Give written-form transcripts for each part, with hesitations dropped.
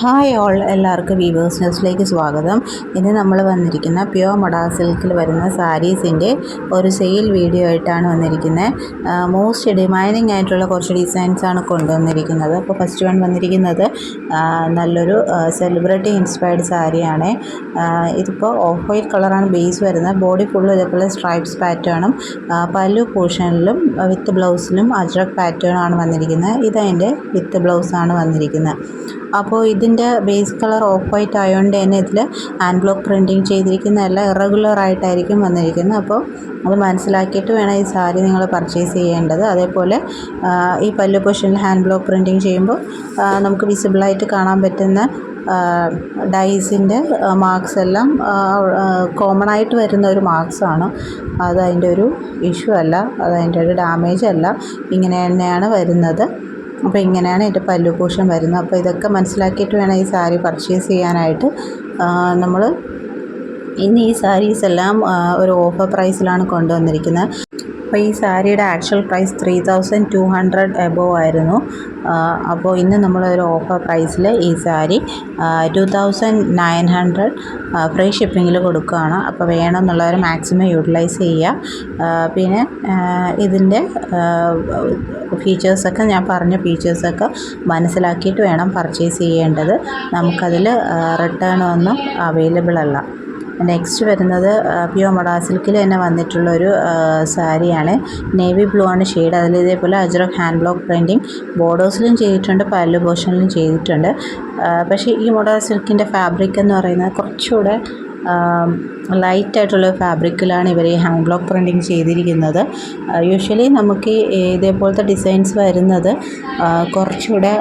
Hi all, എല്ലാവർക്കും weavers ന്യൂസിലേക്ക് സ്വാഗതം. ഇന്ന് നമ്മൾ വന്നിരിക്കുന്ന പ്യുവർ മൊഡാ സിൽക്കിൽ വരുന്ന സാരീസിൻ്റെ ഒരു സെയിൽ വീഡിയോ ആയിട്ടാണ് വന്നിരിക്കുന്നത്. മോസ്റ്റ് ഡിമാൻഡിങ് ആയിട്ടുള്ള കുറച്ച് ഡിസൈൻസാണ് കൊണ്ടുവന്നിരിക്കുന്നത്. അപ്പോൾ ഫസ്റ്റ് വൺ വന്നിരിക്കുന്നത് നല്ലൊരു സെലിബ്രിറ്റി ഇൻസ്പയർഡ് സാരിയാണ്. ഇതിപ്പോൾ ഓഫ് വൈറ്റ് കളറാണ് ബേസ് വരുന്നത്. ബോഡി ഫുള്ളും ഇതേപോലെ സ്ട്രൈപ്സ് പാറ്റേണും പല്ലു പോർഷനിലും വിത്ത് ബ്ലൗസിലും അജ്രക് പാറ്റേണാണ് വന്നിരിക്കുന്നത്. ഇതതിൻ്റെ വിത്ത് ബ്ലൗസാണ് വന്നിരിക്കുന്നത്. അപ്പോൾ ഇതിൻ്റെ ബേസ് കളർ ഓഫ് വൈറ്റ് ആയതുകൊണ്ട് തന്നെ ഇതിൽ ഹാൻഡ് ബ്ലോക്ക് പ്രിൻറ്റിങ് ചെയ്തിരിക്കുന്നതെല്ലാം ഇറഗുലർ ആയിട്ടായിരിക്കും വന്നിരിക്കുന്നത്. അപ്പോൾ അത് മനസ്സിലാക്കിയിട്ട് വേണം ഈ സാരി നിങ്ങൾ പർച്ചേസ് ചെയ്യേണ്ടത്. അതേപോലെ ഈ പല്ലു പൊസിഷനിൽ ഹാൻഡ് ബ്ലോക്ക് പ്രിൻറ്റിങ് ചെയ്യുമ്പോൾ നമുക്ക് വിസിബിളായിട്ട് കാണാൻ പറ്റുന്ന ഡൈസിൻ്റെ മാർക്സ് എല്ലാം കോമൺ ആയിട്ട് വരുന്ന ഒരു മാർക്സാണ്. അത് അതിൻ്റെ ഒരു ഇഷ്യൂ അല്ല, അത് അതിൻ്റെ ഒരു ഡാമേജ് അല്ല, ഇങ്ങനെ തന്നെയാണ് വരുന്നത്. അപ്പോൾ ഇങ്ങനെയാണ് ഇതിൻ്റെ പല്ലു പോർഷൻ വരുന്നത്. അപ്പോൾ ഇതൊക്കെ മനസ്സിലാക്കിയിട്ട് വേണം ഈ സാരി പർച്ചേസ് ചെയ്യാനായിട്ട്. നമ്മൾ ഇന്ന് ഈ സാരീസ് എല്ലാം ഒരു ഓഫർ പ്രൈസിലാണ് കൊണ്ടുവന്നിരിക്കുന്നത്. അപ്പോൾ ഈ സാരിയുടെ ആക്ച്വൽ പ്രൈസ് 3200 എബോവ് ആയിരുന്നു. അപ്പോൾ ഇന്ന് നമ്മളൊരു ഓഫർ പ്രൈസിൽ ഈ സാരി 2900 ഫ്രീ ഷിപ്പിങ്ങിൽ കൊടുക്കുകയാണ്. അപ്പോൾ വേണമെന്നുള്ളവർ മാക്സിമം യൂട്ടിലൈസ് ചെയ്യുക. പിന്നെ ഇതിൻ്റെ ഫീച്ചേഴ്സൊക്കെ ഞാൻ പറഞ്ഞ ഫീച്ചേഴ്സൊക്കെ മനസ്സിലാക്കിയിട്ട് വേണം പർച്ചേസ് ചെയ്യേണ്ടത്. നമുക്കതിൽ റിട്ടേൺ ഒന്നും അവൈലബിൾ അല്ല. നെക്സ്റ്റ് വരുന്നത് പ്യുവർ മൊഡാ സിൽക്കിൽ തന്നെ വന്നിട്ടുള്ളൊരു സാരിയാണ്. നേവി ബ്ലൂ ആണ് ഷെയ്ഡ്. അതിൽ ഇതേപോലെ അജ്രക് ഹാൻഡ് ബ്ലോക്ക് പ്രിൻറ്റിങ് ബോർഡേഴ്സിലും ചെയ്തിട്ടുണ്ട്, പല്ലു പോർഷനിലും ചെയ്തിട്ടുണ്ട്. പക്ഷേ ഈ മൊഡാ സിൽക്കിൻ്റെ ഫാബ്രിക് എന്ന് പറയുന്നത് കുറച്ചുകൂടെ ലൈറ്റായിട്ടുള്ള ഫാബ്രിക്കിലാണ് ഇവർ ഈ ഹാൻഡ് ബ്ലോക്ക് പ്രിൻറ്റിങ് ചെയ്തിരിക്കുന്നത്. യൂഷ്വലി നമുക്ക് ഇതേപോലത്തെ ഡിസൈൻസ് വരുന്നത് കുറച്ചുകൂടെ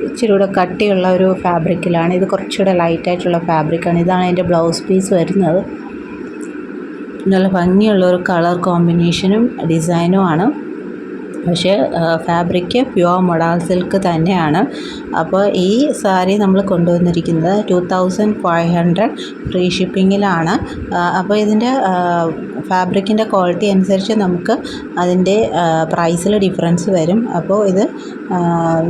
ഇച്ചിരി കൂടെ കട്ടിയുള്ള ഒരു ഫാബ്രിക്കിലാണ്. ഇത് കുറച്ചുകൂടെ ലൈറ്റായിട്ടുള്ള ഫാബ്രിക്കാണ്. ഇതാണ് അതിൻ്റെ ബ്ലൗസ് പീസ് വരുന്നത്. നല്ല ഭംഗിയുള്ളൊരു കളർ കോമ്പിനേഷനും ഡിസൈനും ആണ്. പക്ഷേ ഫാബ്രിക് പ്യുവർ മൊഡാ സിൽക്ക് തന്നെയാണ്. അപ്പോൾ ഈ സാരി നമ്മൾ കൊണ്ടുവന്നിരിക്കുന്നത് 2500 ഫ്രീ ഷിപ്പിങ്ങിലാണ്. അപ്പോൾ ഇതിൻ്റെ ഫാബ്രിക്കിൻ്റെ ക്വാളിറ്റി അനുസരിച്ച് നമുക്ക് അതിൻ്റെ പ്രൈസിൽ ഡിഫറൻസ് വരും. അപ്പോൾ ഇത്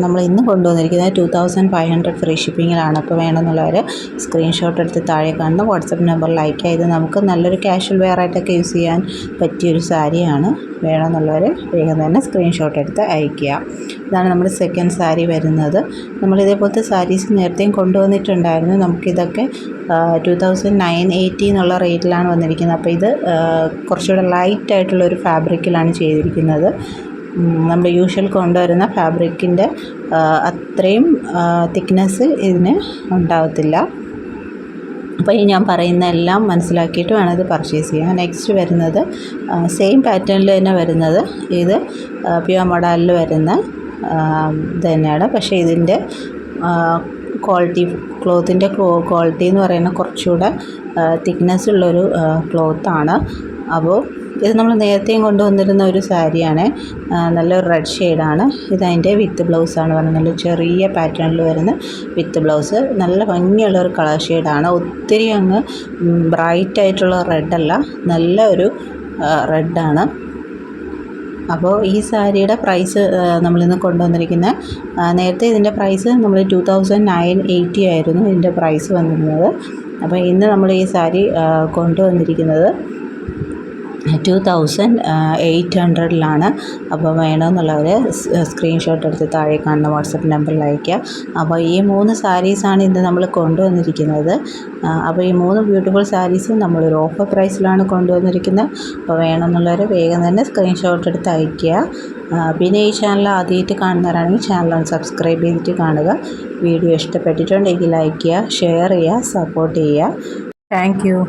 നമ്മൾ ഇന്ന് കൊണ്ടുവന്നിരിക്കുന്നത് 2500 ഫ്രീ ഷിപ്പിങ്ങിലാണ്. അപ്പോൾ വേണമെന്നുള്ളവർ സ്ക്രീൻഷോട്ട് എടുത്ത് താഴെ കാണുന്ന വാട്സപ്പ് നമ്പറിൽ അയക്കുക. ഇത് നമുക്ക് നല്ലൊരു കാഷ്വൽ വെയർ ആയിട്ടൊക്കെ യൂസ് ചെയ്യാൻ പറ്റിയൊരു സാരിയാണ്. വേണമെന്നുള്ളവർ വേഗം തന്നെ സ്ക്രീൻഷോട്ട് എടുത്ത് അയയ്ക്കുക. ഇതാണ് നമ്മുടെ സെക്കൻഡ് സാരി വരുന്നത്. നമ്മളിതേപോലത്തെ സാരീസ് നേരത്തെയും കൊണ്ടുവന്നിട്ടുണ്ടായിരുന്നു. നമുക്കിതൊക്കെ 2980 എന്നുള്ള റേറ്റിലാണ് വന്നിരിക്കുന്നത്. അപ്പോൾ ഇത് കുറച്ചുകൂടെ ലൈറ്റായിട്ടുള്ളൊരു ഫാബ്രിക്കിലാണ് ചെയ്തിരിക്കുന്നത്. നമ്മൾ യൂഷ്വൽ കൊണ്ടുവരുന്ന ഫാബ്രിക്കിൻ്റെ അത്രയും തിക്നെസ് ഇതിന് ഉണ്ടാകത്തില്ല. അപ്പോൾ ഈ ഞാൻ പറയുന്ന എല്ലാം മനസ്സിലാക്കിയിട്ട് വേണം ഇത് പർച്ചേസ് ചെയ്യാൻ. നെക്സ്റ്റ് വരുന്നത് സെയിം പാറ്റേണിൽ തന്നെ വരുന്നത് ഇത് പ്യുവർ മൊഡാലിൽ വരുന്ന ഇത് തന്നെയാണ്. പക്ഷേ ഇതിൻ്റെ ക്വാളിറ്റി, ക്ലോത്തിൻ്റെ ക്വാളിറ്റി എന്ന് പറയുന്നത് കുറച്ചുകൂടെ തിക്നെസ് ഉള്ളൊരു ക്ലോത്താണ്. അപ്പോൾ ഇത് നമ്മൾ നേരത്തെയും കൊണ്ടുവന്നിരുന്ന ഒരു സാരിയാണ്. നല്ലൊരു റെഡ് ഷെയ്ഡാണ്. ഇതതിൻ്റെ വിത്ത് ബ്ലൗസാണ് പറഞ്ഞത്. നല്ല ചെറിയ പാറ്റേണിൽ വരുന്ന വിത്ത് ബ്ലൗസ്. നല്ല ഭംഗിയുള്ളൊരു കളർ ഷെയ്ഡാണ്. ഒത്തിരി അങ്ങ് ബ്രൈറ്റായിട്ടുള്ള റെഡല്ല, നല്ല ഒരു റെഡാണ്. അപ്പോൾ ഈ സാരിയുടെ പ്രൈസ് നമ്മളിന്ന് കൊണ്ടുവന്നിരിക്കുന്നത്, നേരത്തെ ഇതിൻ്റെ പ്രൈസ് നമ്മൾ 2980 ആയിരുന്നു ഇതിൻ്റെ പ്രൈസ് വന്നിരുന്നത്. അപ്പോൾ ഇന്ന് നമ്മൾ ഈ സാരി കൊണ്ടുവന്നിരിക്കുന്നത് 2800ലാണ്. അപ്പോൾ വേണമെന്നുള്ളവർ സ്ക്രീൻഷോട്ട് എടുത്ത് താഴെ കാണുന്ന വാട്സപ്പ് നമ്പറിൽ അയയ്ക്കുക. അപ്പോൾ ഈ 3 സാരീസാണ് ഇന്ന് നമ്മൾ കൊണ്ടുവന്നിരിക്കുന്നത്. അപ്പോൾ ഈ 3 ബ്യൂട്ടിഫുൾ സാരീസും നമ്മളൊരു ഓഫർ പ്രൈസിലാണ് കൊണ്ടുവന്നിരിക്കുന്നത്. അപ്പോൾ വേണമെന്നുള്ളവർ വേഗം തന്നെ സ്ക്രീൻഷോട്ട് എടുത്ത് അയയ്ക്കുക. പിന്നെ ഈ ചാനൽ ആദ്യമായിട്ട് കാണുന്നവരാണെങ്കിൽ ചാനൽ ഒന്ന് സബ്സ്ക്രൈബ് ചെയ്തിട്ട് കാണുക. വീഡിയോ ഇഷ്ടപ്പെട്ടിട്ടുണ്ടെങ്കിൽ ലൈക്ക് ചെയ്യുക, ഷെയർ ചെയ്യുക, സപ്പോർട്ട് ചെയ്യുക. Thank you.